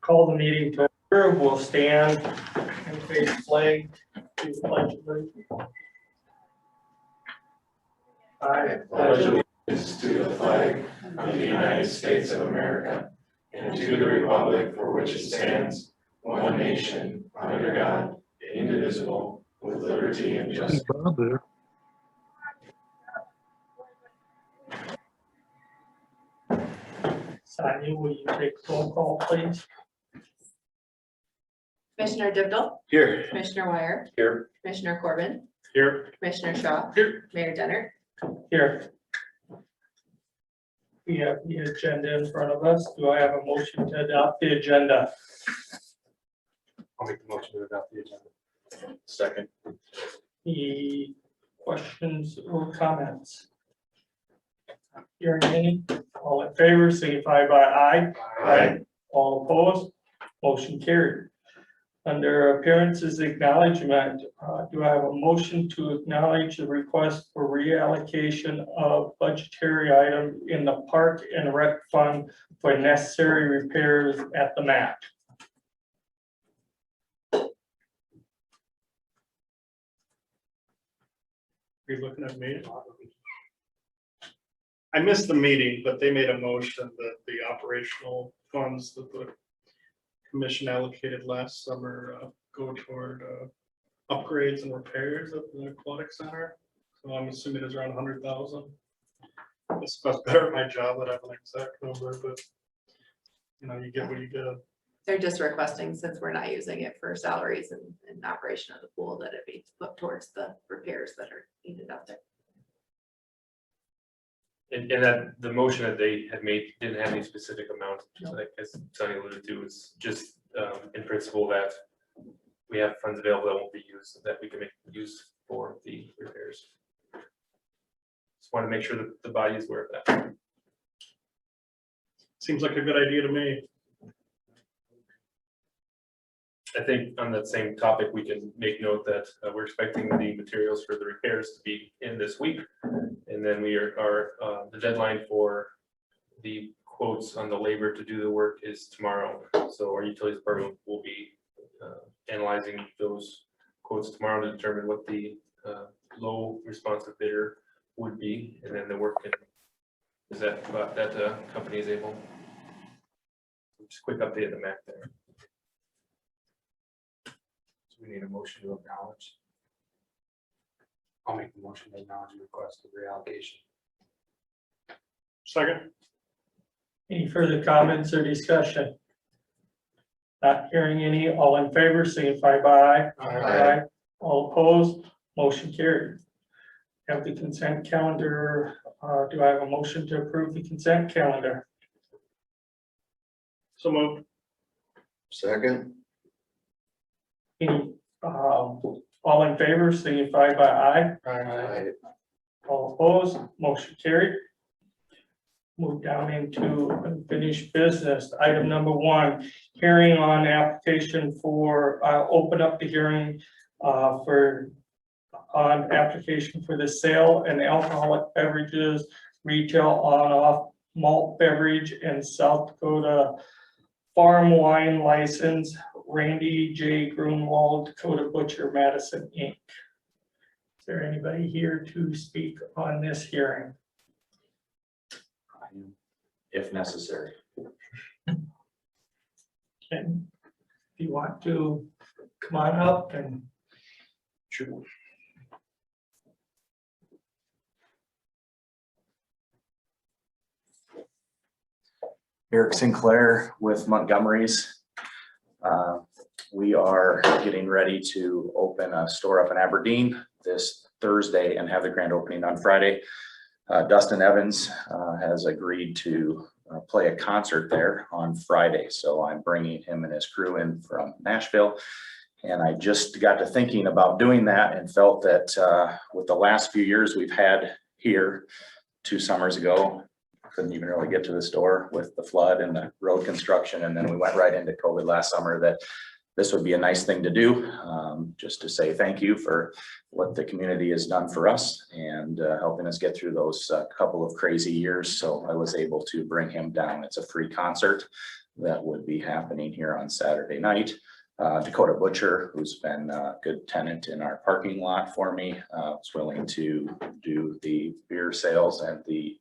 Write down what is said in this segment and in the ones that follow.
Call the meeting to order. We'll stand and face the flag. To the pledge of allegiance. I pledge allegiance to the flag of the United States of America and to the republic for which it stands, one nation, under God, indivisible, with liberty and justice. Sonia, will you take roll call, please? Commissioner Digital, Here. Commissioner Wire, Here. Commissioner Corbin, Here. Commissioner Shaw, Here. Mayor Denner. Here. We have the agenda in front of us. Do I have a motion to adopt the agenda? I'll make the motion to adopt the agenda. Second. Any questions or comments? Hearing any, all in favor, signify by aye. Aye. All opposed, motion carried. Under appearances acknowledgement, do I have a motion to acknowledge the request for reallocation of budgetary item in the Park and Rec Fund for necessary repairs at the MAC? Are you looking at me? I missed the meeting, but they made a motion that the operational funds that the commission allocated last summer go toward upgrades and repairs of the aquatic center. So I'm assuming it's around 100,000. It's much better at my job than I have an exact number, but you know, you get what you get. They're just requesting, since we're not using it for salaries and operation of the pool, that it be put towards the repairs that are needed out there. And that the motion that they had made didn't have any specific amount, just like as Sonny alluded to, it's just in principle that we have funds available that won't be used, so that we can make use for the repairs. Just want to make sure that the body is aware of that. Seems like a good idea to me. I think on that same topic, we can make note that we're expecting the materials for the repairs to be in this week. And then we are the deadline for the quotes on the labor to do the work is tomorrow. So our utilities department will be analyzing those quotes tomorrow to determine what the low responsive bidder would be. And then the work is that company is able. Just a quick update of the MAC there. We need a motion to acknowledge. I'll make the motion to acknowledge the request of reallocation. Second. Any further comments or discussion? Not hearing any, all in favor, signify by aye. Aye. All opposed, motion carried. Have the consent calendar, do I have a motion to approve the consent calendar? So moved. Second. Any, all in favor, signify by aye. Aye. All opposed, motion carried. Move down into unfinished business. Item number 1, hearing on application for, open up the hearing on application for the sale and alcoholic beverages, retail on-off malt beverage and South Dakota farm wine license, Randy J. Grunwald, Dakota Butcher, Madison, Inc. Is there anybody here to speak on this hearing? If necessary. And if you want to come on up and Sure. Eric Sinclair with Montgomery's. We are getting ready to open a store up in Aberdeen this Thursday and have the grand opening on Friday. Dustin Evans has agreed to play a concert there on Friday, so I'm bringing him and his crew in from Nashville. And I just got to thinking about doing that and felt that with the last few years we've had here, 2 summers ago, couldn't even really get to the store with the flood and the road construction, and then we went right into COVID last summer, that this would be a nice thing to do, just to say thank you for what the community has done for us and helping us get through those couple of crazy years. So I was able to bring him down. It's a free concert that would be happening here on Saturday night. Dakota Butcher, who's been a good tenant in our parking lot for me, was willing to do the beer sales, and the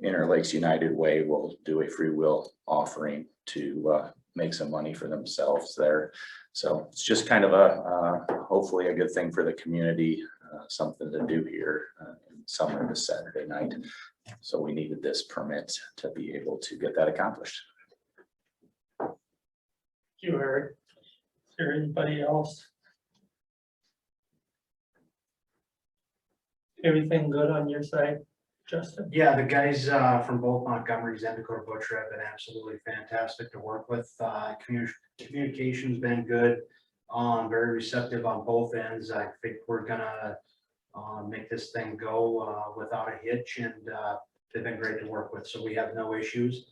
Interlakes United Way will do a free will offering to make some money for themselves there. So it's just kind of a hopefully a good thing for the community, something to do here in summer this Saturday night. So we needed this permit to be able to get that accomplished. You heard. Is there anybody else? Everything good on your side, Justin? Yeah, the guys from both Montgomery's and Dakota Butcher have been absolutely fantastic to work with. Communication's been good, very receptive on both ends. I think we're gonna make this thing go without a hitch, and they've been great to work with, so we have no issues.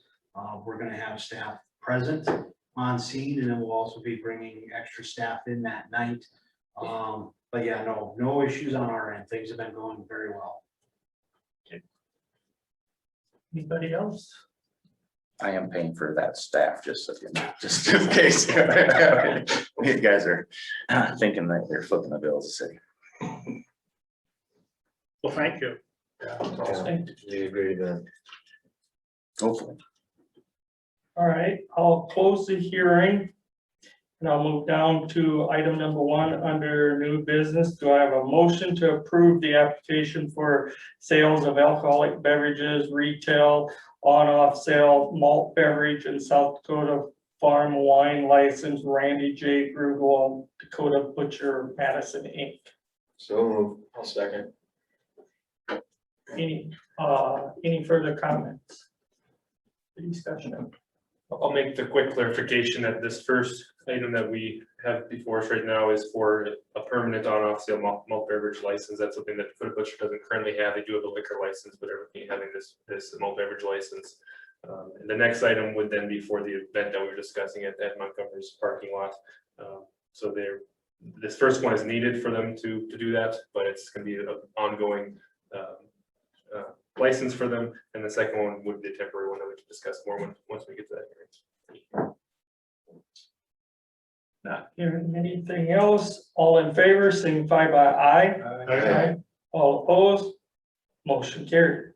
We're gonna have staff present on scene, and then we'll also be bringing extra staff in that night. But yeah, no issues on our end. Things have been going very well. Anybody else? I am paying for that staff, just so you know, just in case. You guys are thinking that they're flipping the bills of the city. Well, thank you. We agree that. Hopefully. All right, I'll close the hearing. And I'll move down to item number 1 under new business. Do I have a motion to approve the application for sales of alcoholic beverages, retail, on-off sale, malt beverage, and South Dakota farm wine license, Randy J. Grugel, Dakota Butcher, Madison, Inc. So move. I'll second. Any further comments? Discussion? I'll make the quick clarification that this first item that we have before us right now is for a permanent on-off sale malt beverage license. That's something that Dakota Butcher doesn't currently have. They do have a liquor license, but everything having this malt beverage license. And the next item would then be for the event that we were discussing at Montgomery's parking lot. So this first one is needed for them to do that, but it's going to be an ongoing license for them, and the second one would be a temporary one that we can discuss more once we get to that hearing. Not hearing anything else. All in favor, signify by aye. Aye. All opposed? Motion carried.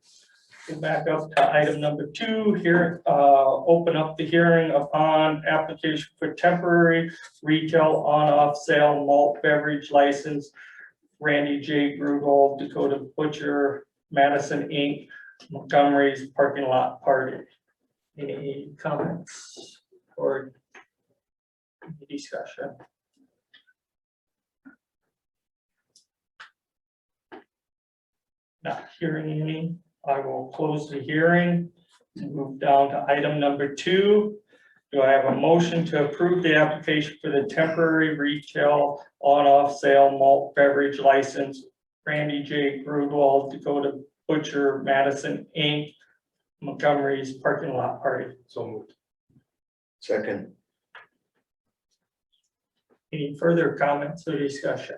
Go back up to item number 2 here. Open up the hearing upon application for temporary retail on-off sale malt beverage license. Randy J. Grugel, Dakota Butcher, Madison, Inc., Montgomery's parking lot party. Any comments or any discussion? Not hearing any, I will close the hearing and move down to item number 2. Do I have a motion to approve the application for the temporary retail on-off sale malt beverage license, Randy J. Grugel, Dakota Butcher, Madison, Inc., Montgomery's parking lot party? So moved. Second. Any further comments or discussion?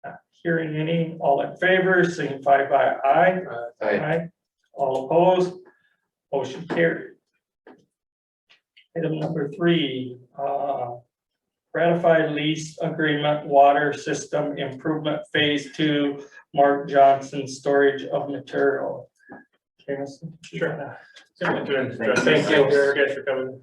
Not hearing any, all in favor, signify by aye. Aye. All opposed, motion carried. Item number 3, ratified lease agreement, water system improvement phase 2, Mark Johnson storage of material. Jameson? Sure. Thank you. Thank you guys for coming.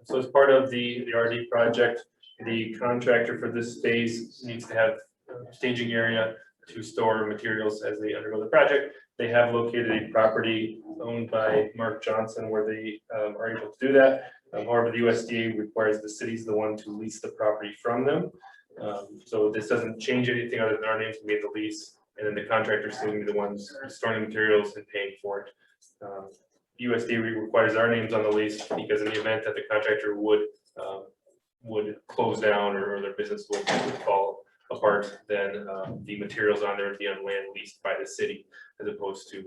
So as part of the RD project, the contractor for this phase needs to have a staging area to store materials as they undergo the project. They have located a property owned by Mark Johnson where they are able to do that. However, the USDA requires the city's the one to lease the property from them. So this doesn't change anything other than our names to be in the lease, and then the contractors will be the ones storing the materials and paying for it. USDA requires our names on the lease because in the event that the contractor would close down or their business would fall apart, then the materials on there would be on land leased by the city as opposed to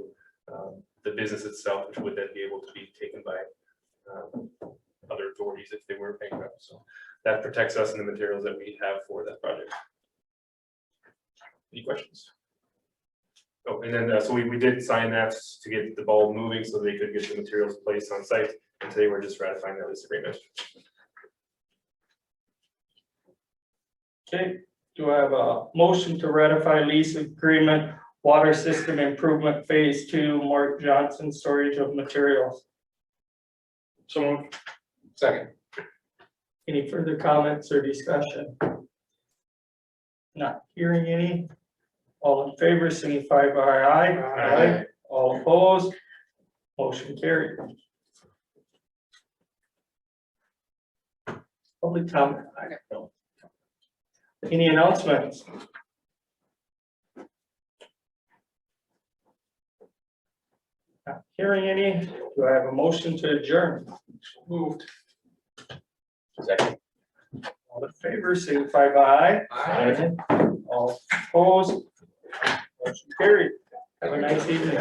the business itself, which would then be able to be taken by other authorities if they were bankrupt. So that protects us in the materials that we have for that project. Any questions? Oh, and then, so we did sign that to get the ball moving so they could get the materials placed on site. And today we're just ratifying that lease agreement. Okay, do I have a motion to ratify lease agreement, water system improvement phase 2, Mark Johnson storage of materials? So Second. Any further comments or discussion? Not hearing any. All in favor, signify by aye. Aye. All opposed. Motion carried. Public comment. Any announcements? Not hearing any. Do I have a motion to adjourn? Moved. Second. All in favor, signify by aye. Aye. All opposed. Motion carried. Have a nice evening.